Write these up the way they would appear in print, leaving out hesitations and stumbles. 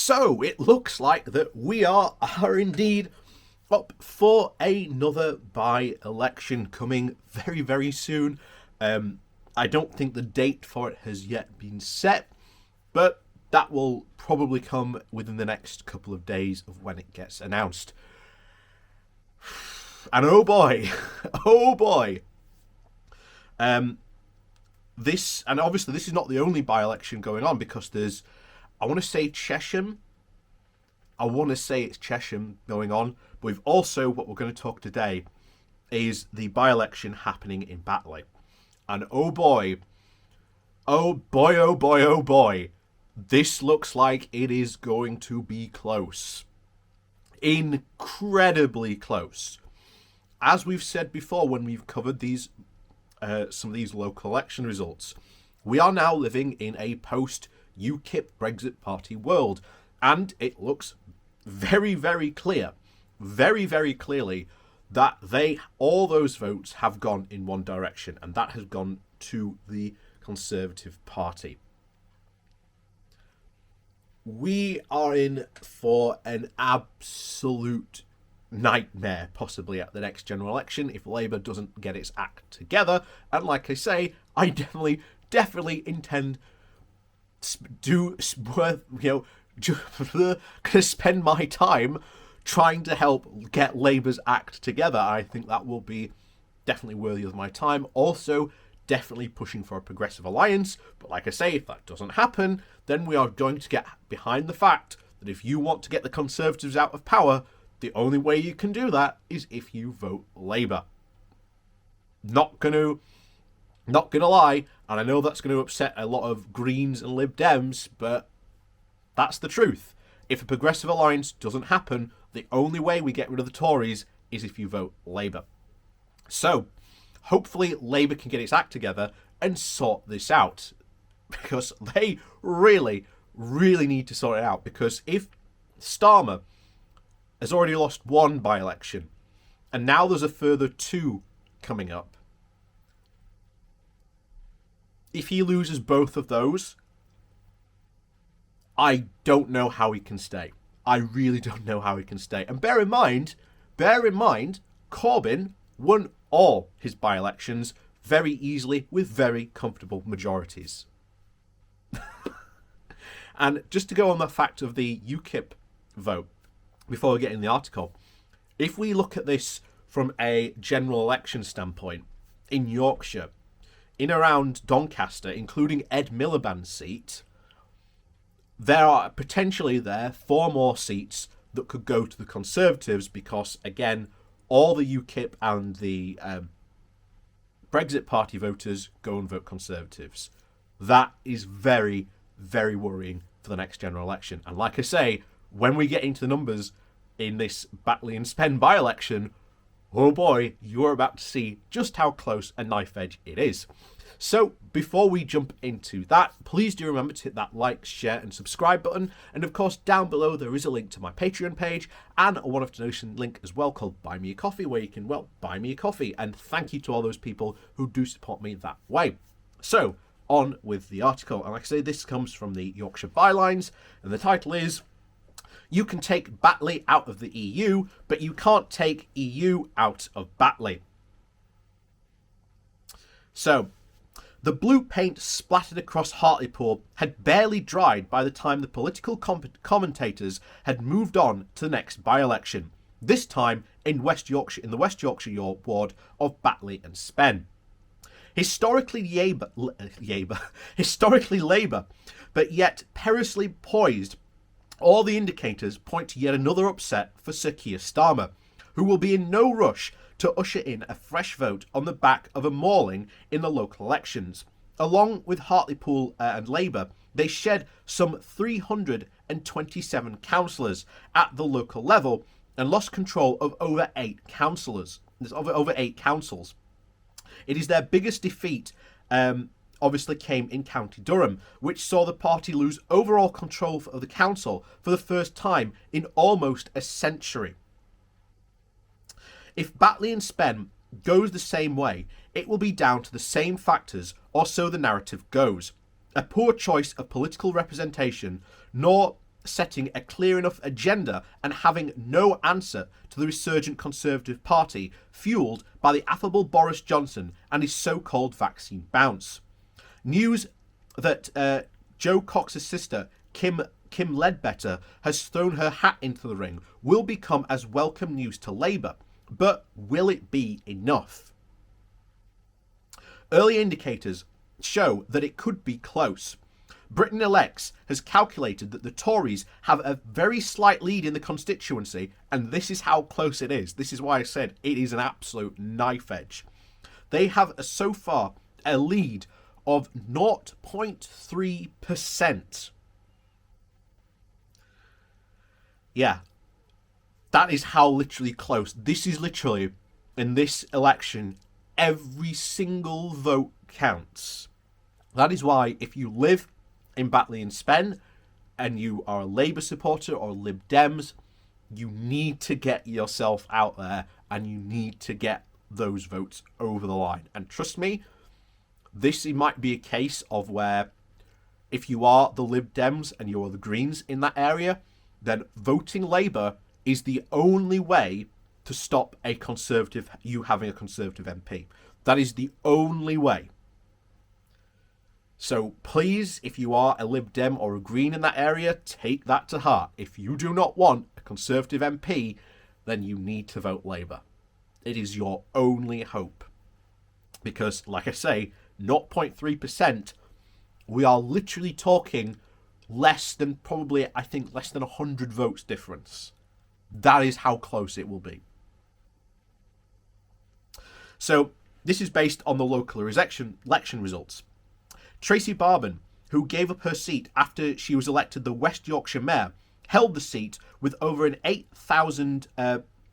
So it looks like that we are indeed up for another by-election coming very, very soon. I don't think the date for it has yet been set, but that will probably come within the next couple of days of when it gets announced. And oh boy, oh boy. This, and obviously this is not the only by-election going on, because there's, I want to say Chesham. I want to say it's Chesham going on. But we've also, what we're going to talk today is the by-election happening in Batley. And oh boy, oh boy, oh boy, oh boy. This looks like it is going to be close. Incredibly close. As we've said before when we've covered these some of these local election results, we are now living in a post-UKIP Brexit Party world, and it looks very, very clear, very, very clearly, that all those votes have gone in one direction, and that has gone to the Conservative Party. We are in for an absolute nightmare, possibly, at the next general election if Labour doesn't get its act together. And like I say, I definitely intend to spend my time trying to help get Labour's act together. I think that will be definitely worthy of my time. Also, definitely pushing for a progressive alliance. But like I say, if that doesn't happen, then we are going to get behind the fact that if you want to get the Conservatives out of power, the only way you can do that is if you vote Labour. Not gonna lie, and I know that's going to upset a lot of Greens and Lib Dems, but that's the truth. If a progressive alliance doesn't happen, the only way we get rid of the Tories is if you vote Labour. So, hopefully Labour can get its act together and sort this out, because they really, really need to sort it out. Because if Starmer has already lost one by-election, and now there's a further two coming up, if he loses both of those, I don't know how he can stay. I really don't know how he can stay. And bear in mind, Corbyn won all his by-elections very easily with very comfortable majorities. And just to go on the fact of the UKIP vote, before we get in the article, if we look at this from a general election standpoint, in Yorkshire, in around Doncaster, including Ed Miliband's seat, there are potentially 4 more seats that could go to the Conservatives, because, again, all the UKIP and the Brexit Party voters go and vote Conservatives. That is very, very worrying for the next general election. And like I say, when we get into the numbers in this Batley and Spen by-election, oh boy, you're about to see just how close a knife edge it is. So, before we jump into that, please do remember to hit that like, share and subscribe button. And of course, down below there is a link to my Patreon page and a one-off donation link as well called Buy Me a Coffee, where you can, buy me a coffee. And thank you to all those people who do support me that way. So, on with the article. And like I say, this comes from the Yorkshire Bylines, and the title is, "You can take Batley out of the EU, but you can't take EU out of Batley." So, the blue paint splattered across Hartlepool had barely dried by the time the political commentators had moved on to the next by-election, this time in the West Yorkshire ward of Batley and Spen. Historically Labour, but yet perilously poised, all the indicators point to yet another upset for Sir Keir Starmer, who will be in no rush to usher in a fresh vote on the back of a mauling in the local elections. Along with Hartlepool and Labour, they shed some 327 councillors at the local level and lost control of over 8 councils. It is their biggest defeat, obviously came in County Durham, which saw the party lose overall control of the council for the first time in almost a century. If Batley and Spen goes the same way, it will be down to the same factors, or so the narrative goes. A poor choice of political representation, nor setting a clear enough agenda and having no answer to the resurgent Conservative Party, fuelled by the affable Boris Johnson and his so-called vaccine bounce. News that Jo Cox's sister, Kim Ledbetter, has thrown her hat into the ring will become as welcome news to Labour, but will it be enough? Early indicators show that it could be close. Britain Elects has calculated that the Tories have a very slight lead in the constituency, and this is how close it is. This is why I said it is an absolute knife edge. They have so far a lead of 0.3%. Yeah, that is how literally close. This is literally, in this election, every single vote counts. That is why if you live in Batley and Spen and you are a Labour supporter or Lib Dems, you need to get yourself out there and you need to get those votes over the line. And trust me, this might be a case of where if you are the Lib Dems and you're the Greens in that area, then voting Labour is the only way to stop you having a Conservative MP. That is the only way. So please, if you are a Lib Dem or a Green in that area, take that to heart. If you do not want a Conservative MP, then you need to vote Labour. It is your only hope. Because, like I say, 0.3%, we are literally talking less than 100 votes difference. That is how close it will be. So, this is based on the local election results. Tracy Barban, who gave up her seat after she was elected the West Yorkshire mayor, held the seat with over an 8,000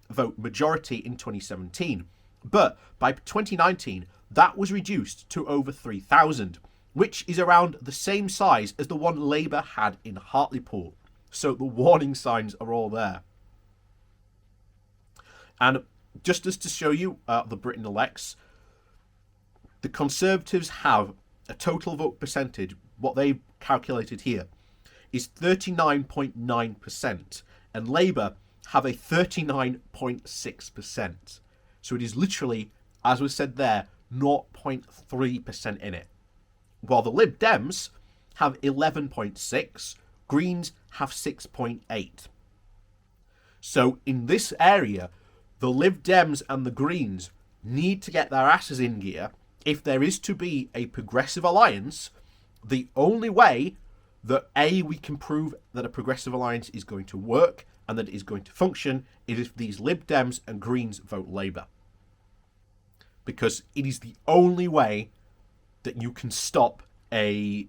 vote majority in 2017. But by 2019, that was reduced to over 3,000, which is around the same size as the one Labour had in Hartlepool. So the warning signs are all there. And just as to show you the Britain Elects, the Conservatives have a total vote percentage, what they've calculated here, is 39.9%, and Labour have a 39.6%. So it is literally, as was said there, 0.3% in it. While the Lib Dems have 11.6, Greens have 6.8. So in this area, the Lib Dems and the Greens need to get their asses in gear. If there is to be a progressive alliance, the only way that we can prove that a progressive alliance is going to work and that it is going to function is if these Lib Dems and Greens vote Labour. Because it is the only way that you can stop having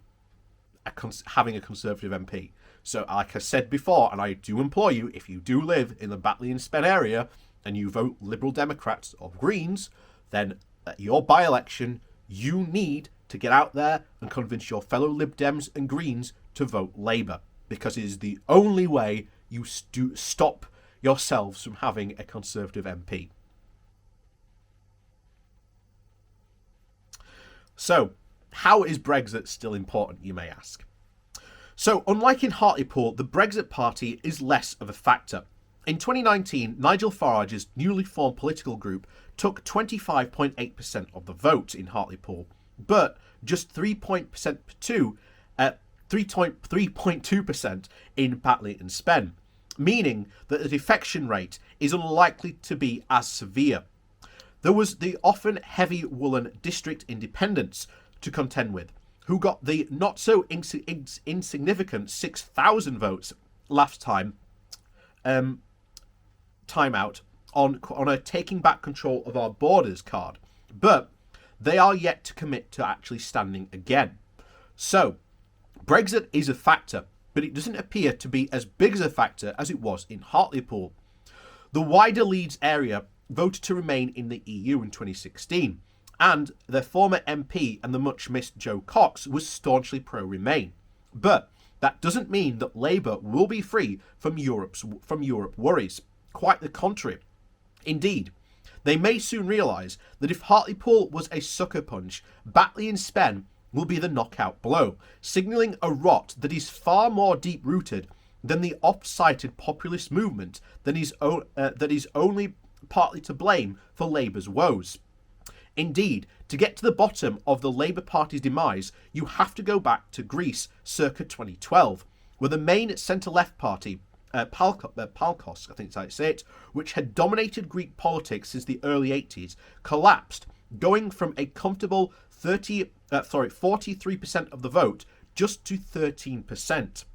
a Conservative MP. So like I said before, and I do implore you, if you do live in the Batley and Spen area and you vote Liberal Democrats or Greens, then at your by-election, you need to get out there and convince your fellow Lib Dems and Greens to vote Labour, because it is the only way you stop yourselves from having a Conservative MP. So, how is Brexit still important, you may ask? So, unlike in Hartlepool, the Brexit party is less of a factor. In 2019, Nigel Farage's newly formed political group took 25.8% of the vote in Hartlepool, but just 3.2% in Batley and Spen, meaning that the defection rate is unlikely to be as severe. There was the often heavy woolen district independents to contend with, who got the not so insignificant 6,000 votes last time out on a taking back control of our borders card, but they are yet to commit to actually standing again. So, Brexit is a factor, but it doesn't appear to be as big as a factor as it was in Hartlepool. The wider Leeds area voted to remain in the EU in 2016, and their former MP and the much missed Jo Cox was staunchly pro-Remain. But that doesn't mean that Labour will be free from Europe worries. Quite the contrary. Indeed, they may soon realise that if Hartlepool was a sucker punch, Batley and Spen will be the knockout blow, signalling a rot that is far more deep-rooted then the oft-cited populist movement that is only partly to blame for Labour's woes. Indeed, to get to the bottom of the Labour Party's demise, you have to go back to Greece circa 2012, where the main centre-left party, Palkos, I think that's how you say it, which had dominated Greek politics since the early 80s, collapsed, going from a comfortable 43% of the vote just to 13%.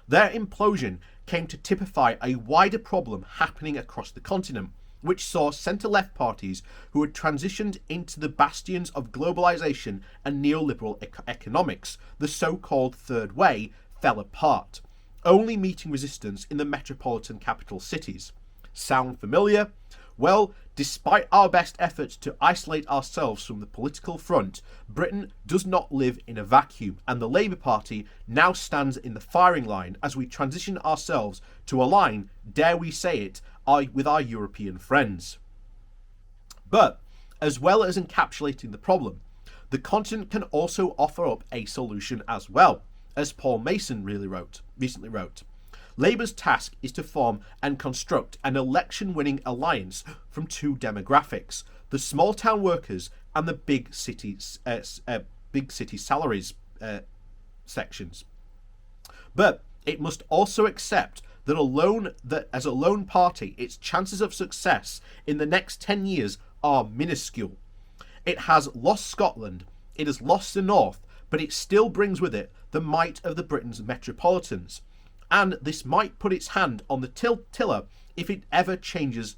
Their implosion came to typify a wider problem happening across the continent, which saw centre-left parties who had transitioned into the bastions of globalisation and neoliberal economics, the so-called Third Way, fell apart, only meeting resistance in the metropolitan capital cities. Sound familiar? Well, despite our best efforts to isolate ourselves from the political front, Britain does not live in a vacuum, and the Labour Party now stands in the firing line as we transition ourselves to align, dare we say it, with our European friends. But, as well as encapsulating the problem, the continent can also offer up a solution as well, as Paul Mason recently wrote. Labour's task is to form and construct an election-winning alliance from two demographics: the small-town workers and the big city salaries sections. But it must also accept that as a lone party, its chances of success in the next 10 years are minuscule. It has lost Scotland, it has lost the North, but it still brings with it the might of the Britain's metropolitans. And this might put its hand on the tiller if it ever is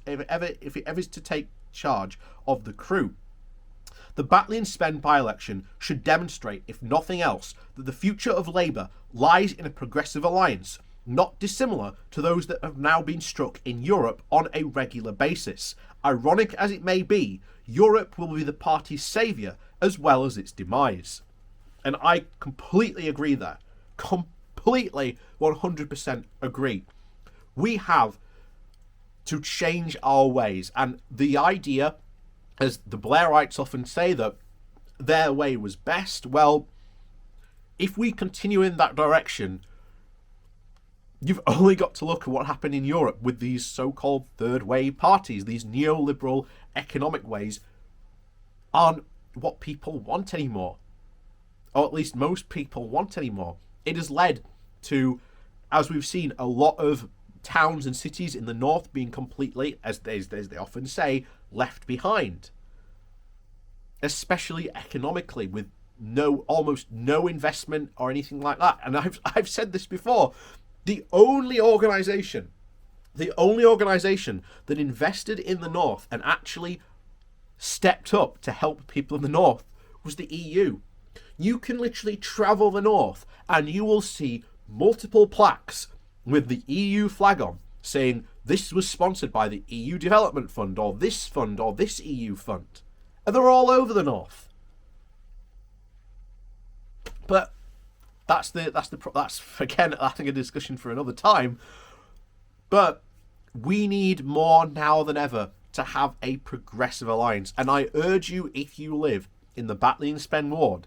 to take charge of the crew. The Batley and Spen by-election should demonstrate, if nothing else, that the future of Labour lies in a progressive alliance, not dissimilar to those that have now been struck in Europe on a regular basis. Ironic as it may be, Europe will be the party's saviour as well as its demise. And I completely agree there. Completely 100% agree. We have to change our ways, and the idea, as the Blairites often say, that their way was best, well, if we continue in that direction, you've only got to look at what happened in Europe with these so-called third wave parties. These neoliberal economic ways aren't what people want anymore, or at least most people want anymore. It has led to, as we've seen, a lot of towns and cities in the north being completely, as they often say, left behind. Especially economically, with almost no investment or anything like that. And I've said this before. The only organisation that invested in the north and actually stepped up to help people in the north was the EU. You can literally travel the north and you will see multiple plaques with the EU flag on saying this was sponsored by the EU Development Fund or this EU fund. And they're all over the north. But that's again, I think, a discussion for another time. But we need more now than ever to have a progressive alliance. And I urge you, if you live in the Batley and Spen ward,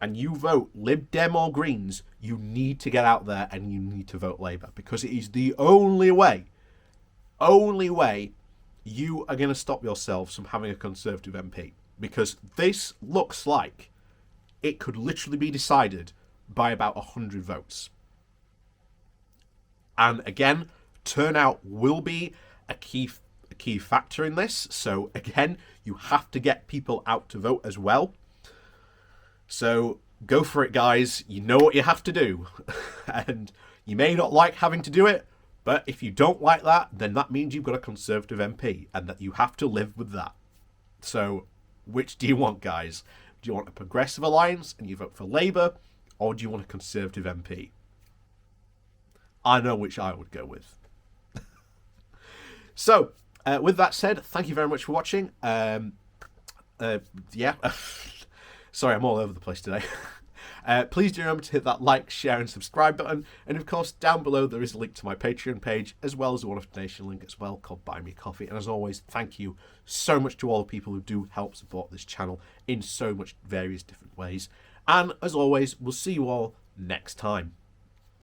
and you vote Lib Dem or Greens, you need to get out there and you need to vote Labour, because it is the only way you are going to stop yourselves from having a Conservative MP. Because this looks like it could literally be decided by about 100 votes. And again, turnout will be a key factor in this. So again, you have to get people out to vote as well. So go for it, guys. You know what you have to do. And you may not like having to do it, but if you don't like that, then that means you've got a Conservative MP and that you have to live with that. So which do you want, guys? Do you want a progressive alliance and you vote for Labour, or do you want a Conservative MP? I know which I would go with. So, with that said, thank you very much for watching. Sorry, I'm all over the place today. Please do remember to hit that like, share and subscribe button. And of course, down below there is a link to my Patreon page, as well as a one-off donation link as well called Buy Me Coffee. And as always, thank you so much to all the people who do help support this channel in so much various different ways. And as always, we'll see you all next time.